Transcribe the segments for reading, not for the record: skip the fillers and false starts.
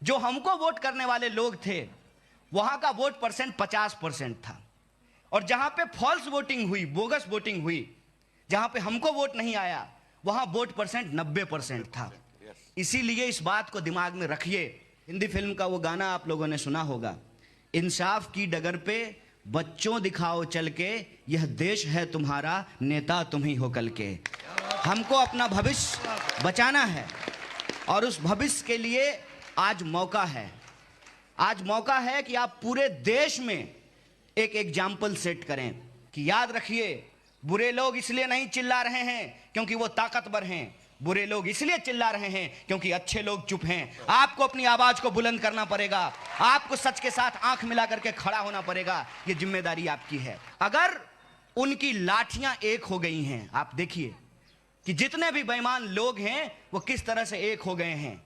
जो हमको वोट करने वाले लोग थे वहां का वोट परसेंट 50% था, और जहां पे फॉल्स वोटिंग हुई, बोगस वोटिंग हुई, जहां पे हमको वोट नहीं आया, वहां वोट परसेंट 90% था। इसीलिए इस बात को दिमाग में रखिए। हिंदी फिल्म का वो गाना आप लोगों ने सुना होगा, इंसाफ की डगर पे बच्चों दिखाओ चल के, यह देश है तुम्हारा, नेता तुम ही हो कल के। हमको अपना भविष्य बचाना है और उस भविष्य के लिए आज मौका है। आज मौका है कि आप पूरे देश में एक एग्जाम्पल सेट करें कि याद रखिए, बुरे लोग इसलिए नहीं चिल्ला रहे हैं क्योंकि वो ताकतवर हैं, बुरे लोग इसलिए चिल्ला रहे हैं क्योंकि अच्छे लोग चुप हैं। आपको अपनी आवाज को बुलंद करना पड़ेगा, आपको सच के साथ आंख मिला करके खड़ा होना पड़ेगा। ये जिम्मेदारी आपकी है। अगर उनकी लाठियां एक हो गई हैं, आप देखिए कि जितने भी बेईमान लोग हैं वो किस तरह से एक हो गए हैं,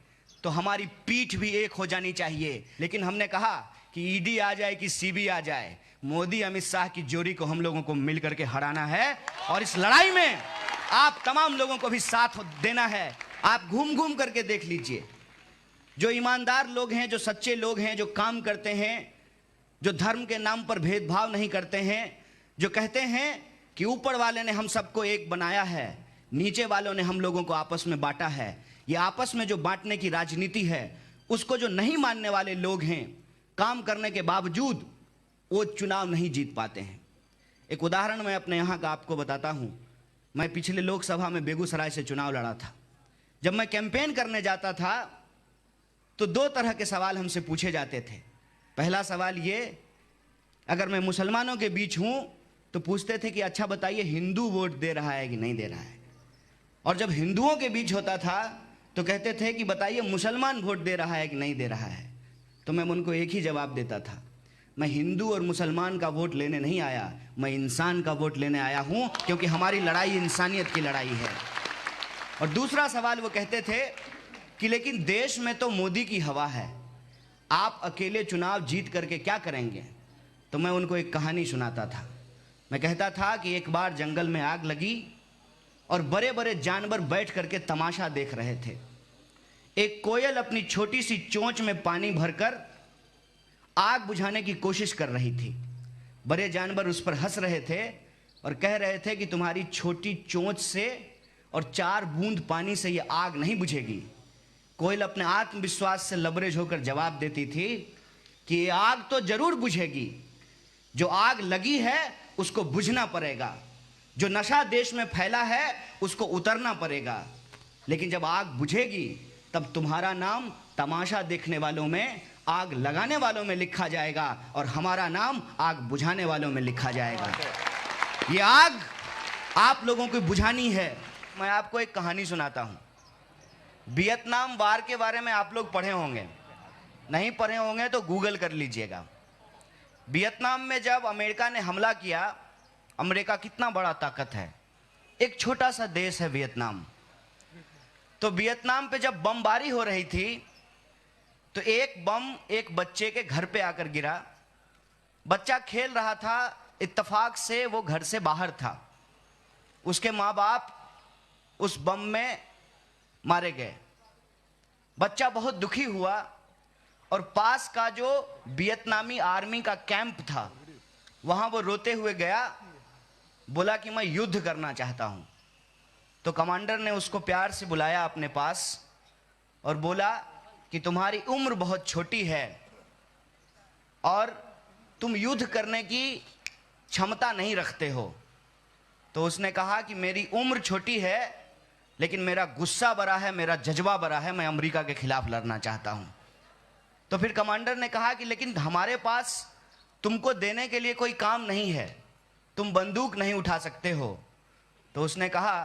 तो हमारी पीठ भी एक हो जानी चाहिए। लेकिन हमने कहा कि ईडी आ जाए कि सीबी आ जाए, मोदी अमित शाह की जोड़ी को हम लोगों को मिलकर के हराना है, और इस लड़ाई में आप तमाम लोगों को भी साथ देना है। आप घूम घूम करके देख लीजिए, जो ईमानदार लोग हैं, जो सच्चे लोग हैं, जो काम करते हैं, जो धर्म के नाम पर भेदभाव नहीं करते हैं, जो कहते हैं कि ऊपर वाले ने हम सबको एक बनाया है, नीचे वालों ने हम लोगों को आपस में बांटा है, ये आपस में जो बांटने की राजनीति है उसको जो नहीं मानने वाले लोग हैं, काम करने के बावजूद वो चुनाव नहीं जीत पाते हैं। एक उदाहरण मैं अपने यहाँ का आपको बताता हूँ। मैं पिछले लोकसभा में बेगूसराय से चुनाव लड़ा था। जब मैं कैंपेन करने जाता था तो दो तरह के सवाल हमसे पूछे जाते थे। पहला सवाल ये, अगर मैं मुसलमानों के बीच हूँ तो पूछते थे कि अच्छा बताइए हिंदू वोट दे रहा है कि नहीं दे रहा है, और जब हिंदुओं के बीच होता था तो कहते थे कि बताइए मुसलमान वोट दे रहा है कि नहीं दे रहा है। तो मैं उनको एक ही जवाब देता था, मैं हिंदू और मुसलमान का वोट लेने नहीं आया, मैं इंसान का वोट लेने आया हूं, क्योंकि हमारी लड़ाई इंसानियत की लड़ाई है। और दूसरा सवाल वो कहते थे कि लेकिन देश में तो मोदी की हवा है, आप अकेले चुनाव जीत करके क्या करेंगे। तो मैं उनको एक कहानी सुनाता था। मैं कहता था कि एक बार जंगल में आग लगी और बड़े बड़े जानवर बैठ करके तमाशा देख रहे थे। एक कोयल अपनी छोटी सी चोंच में पानी भरकर आग बुझाने की कोशिश कर रही थी। बड़े जानवर उस पर हंस रहे थे और कह रहे थे कि तुम्हारी छोटी चोंच से और 4 बूंद पानी से ये आग नहीं बुझेगी। कोयल अपने आत्मविश्वास से लबरेज होकर जवाब देती थी कि ये आग तो जरूर बुझेगी, जो आग लगी है उसको बुझना पड़ेगा, जो नशा देश में फैला है उसको उतरना पड़ेगा, लेकिन जब आग बुझेगी तब तुम्हारा नाम तमाशा देखने वालों में, आग लगाने वालों में लिखा जाएगा, और हमारा नाम आग बुझाने वालों में लिखा जाएगा। ये आग आप लोगों को बुझानी है। मैं आपको एक कहानी सुनाता हूँ। वियतनाम वार के बारे में आप लोग पढ़े होंगे, नहीं पढ़े होंगे तो गूगल कर लीजिएगा। वियतनाम में जब अमेरिका ने हमला किया, अमेरिका कितना बड़ा ताकत है, एक छोटा सा देश है वियतनाम, तो वियतनाम पे जब बमबारी हो रही थी तो एक बम एक बच्चे के घर पे आकर गिरा। बच्चा खेल रहा था, इत्तेफाक से वो घर से बाहर था, उसके माँ बाप उस बम में मारे गए। बच्चा बहुत दुखी हुआ और पास का जो वियतनामी आर्मी का कैंप था वहां वो रोते हुए गया, बोला कि मैं युद्ध करना चाहता हूं। तो कमांडर ने उसको प्यार से बुलाया अपने पास और बोला कि तुम्हारी उम्र बहुत छोटी है और तुम युद्ध करने की क्षमता नहीं रखते हो। तो उसने कहा कि मेरी उम्र छोटी है लेकिन मेरा गुस्सा बड़ा है, मेरा जज्बा बड़ा है, मैं अमेरिका के खिलाफ लड़ना चाहता हूं। तो फिर कमांडर ने कहा कि लेकिन हमारे पास तुमको देने के लिए कोई काम नहीं है, तुम बंदूक नहीं उठा सकते हो। तो उसने कहा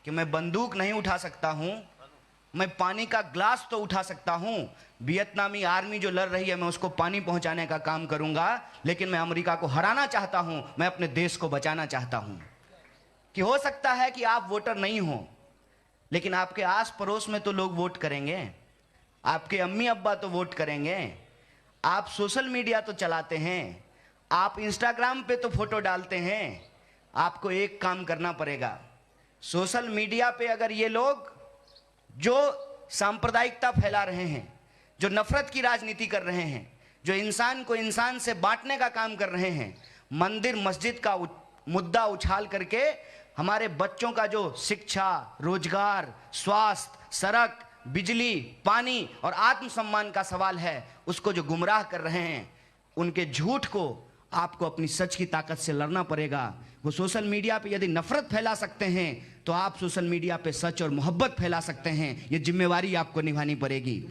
कि मैं बंदूक नहीं उठा सकता हूं, मैं पानी का ग्लास तो उठा सकता हूं। वियतनामी आर्मी जो लड़ रही है मैं उसको पानी पहुंचाने का काम करूंगा, लेकिन मैं अमेरिका को हराना चाहता हूं, मैं अपने देश को बचाना चाहता हूं। कि हो सकता है कि आप वोटर नहीं हो, लेकिन आपके आस पड़ोस में तो लोग वोट करेंगे, आपके अम्मी अब्बा तो वोट करेंगे, आप सोशल मीडिया तो चलाते हैं, आप इंस्टाग्राम पे तो फोटो डालते हैं। आपको एक काम करना पड़ेगा, सोशल मीडिया पे अगर ये लोग जो सांप्रदायिकता फैला रहे हैं, जो नफरत की राजनीति कर रहे हैं, जो इंसान को इंसान से बांटने का काम कर रहे हैं, मंदिर मस्जिद का मुद्दा उछाल करके हमारे बच्चों का जो शिक्षा, रोजगार, स्वास्थ्य, सड़क, बिजली, पानी और आत्मसम्मान का सवाल है, उसको जो गुमराह कर रहे हैं, उनके झूठ को आपको अपनी सच की ताकत से लड़ना पड़ेगा। वो सोशल मीडिया पे यदि नफरत फैला सकते हैं तो आप सोशल मीडिया पे सच और मोहब्बत फैला सकते हैं। ये जिम्मेवारी आपको निभानी पड़ेगी।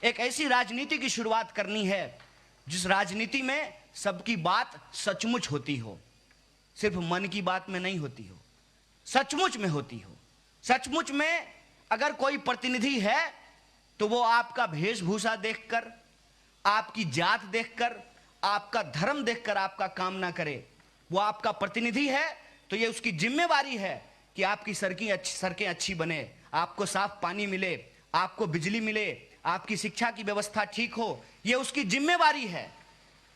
एक ऐसी राजनीति की शुरुआत करनी है जिस राजनीति में सबकी बात सचमुच होती हो, सिर्फ मन की बात में नहीं होती हो, सचमुच में होती हो। सचमुच में अगर कोई प्रतिनिधि है तो वो आपका वेशभूषा देखकर, आपकी जात देखकर, आपका धर्म देखकर आपका काम ना करे। वो आपका प्रतिनिधि है तो ये उसकी जिम्मेवारी है कि आपकी सड़कें अच्छी बने, आपको साफ पानी मिले, आपको बिजली मिले, आपकी शिक्षा की व्यवस्था ठीक हो। ये उसकी जिम्मेवारी है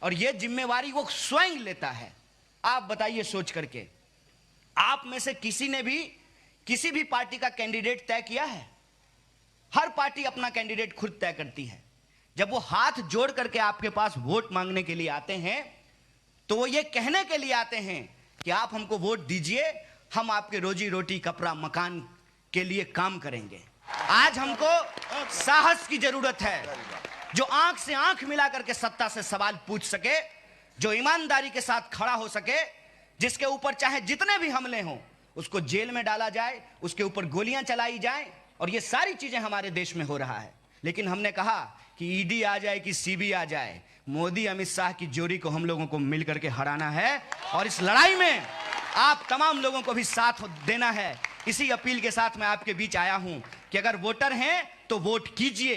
और ये जिम्मेवारी वो स्वयं लेता है। आप बताइए सोच करके, आप में से किसी ने भी किसी भी पार्टी का कैंडिडेट तय किया है? हर पार्टी अपना कैंडिडेट खुद तय करती है। जब वो हाथ जोड़ करके आपके पास वोट मांगने के लिए आते हैं तो वो ये कहने के लिए आते हैं कि आप हमको वोट दीजिए, हम आपके रोजी रोटी, कपड़ा, मकान के लिए काम करेंगे। आज हमको साहस की जरूरत है, जो आंख से आंख मिला करके सत्ता से सवाल पूछ सके, जो ईमानदारी के साथ खड़ा हो सके, जिसके ऊपर चाहे जितने भी हमले हों उसको जेल में डाला जाए, उसके ऊपर गोलियां चलाई जाएं। और ये सारी चीजें हमारे देश में हो रहा है। लेकिन हमने कहा कि ईडी आ जाए कि सीबी आ जाए, मोदी अमित शाह की जोड़ी को हम लोगों को मिलकर के हराना है और इस लड़ाई में आप तमाम लोगों को भी साथ देना है। इसी अपील के साथ मैं आपके बीच आया हूं कि अगर वोटर हैं तो वोट कीजिए।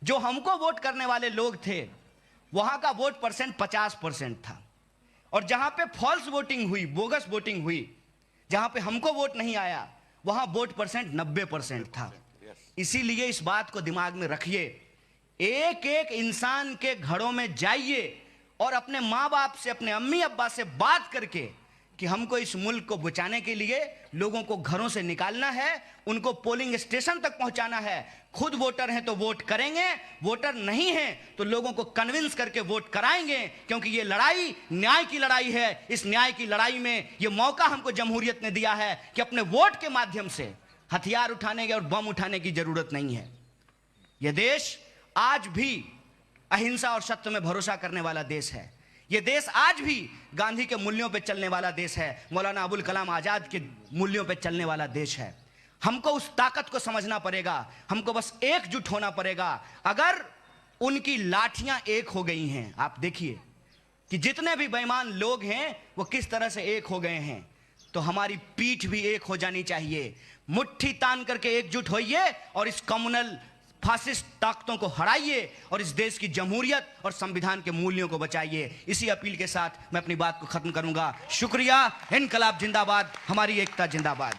जो हमको वोट करने वाले लोग थे वहां का वोट परसेंट 50% था और जहां पे फॉल्स वोटिंग हुई, बोगस वोटिंग हुई, जहां पे हमको वोट नहीं आया, वहां वोट परसेंट 90% था। इसीलिए इस बात को दिमाग में रखिए, एक एक इंसान के घरों में जाइए और अपने माँ बाप से, अपने अम्मी अब्बा से बात करके कि हमको इस मुल्क को बचाने के लिए लोगों को घरों से निकालना है, उनको पोलिंग स्टेशन तक पहुंचाना है। खुद वोटर हैं तो वोट करेंगे, वोटर नहीं हैं तो लोगों को कन्विंस करके वोट कराएंगे, क्योंकि ये लड़ाई न्याय की लड़ाई है। इस न्याय की लड़ाई में ये मौका हमको जमहूरियत ने दिया है कि अपने वोट के माध्यम से हथियार उठाने की और बम उठाने की जरूरत नहीं है। यह देश आज भी अहिंसा और सत्य में भरोसा करने वाला देश है। यह देश आज भी गांधी के मूल्यों पे चलने वाला देश है, मौलाना अबुल कलाम आजाद के मूल्यों पे चलने वाला देश है। हमको उस ताकत को समझना पड़ेगा, हमको बस एकजुट होना पड़ेगा। अगर उनकी लाठियां एक हो गई हैं, आप देखिए कि जितने भी बेईमान लोग हैं वो किस तरह से एक हो गए हैं, तो हमारी पीठ भी एक हो जानी चाहिए। मुट्ठी तान करके एकजुट होइए और इस कम्युनल फासिस्ट ताकतों को हराइए और इस देश की जमहूरियत और संविधान के मूल्यों को बचाइए। इसी अपील के साथ मैं अपनी बात को खत्म करूंगा। शुक्रिया। इनकलाब जिंदाबाद, हमारी एकता जिंदाबाद।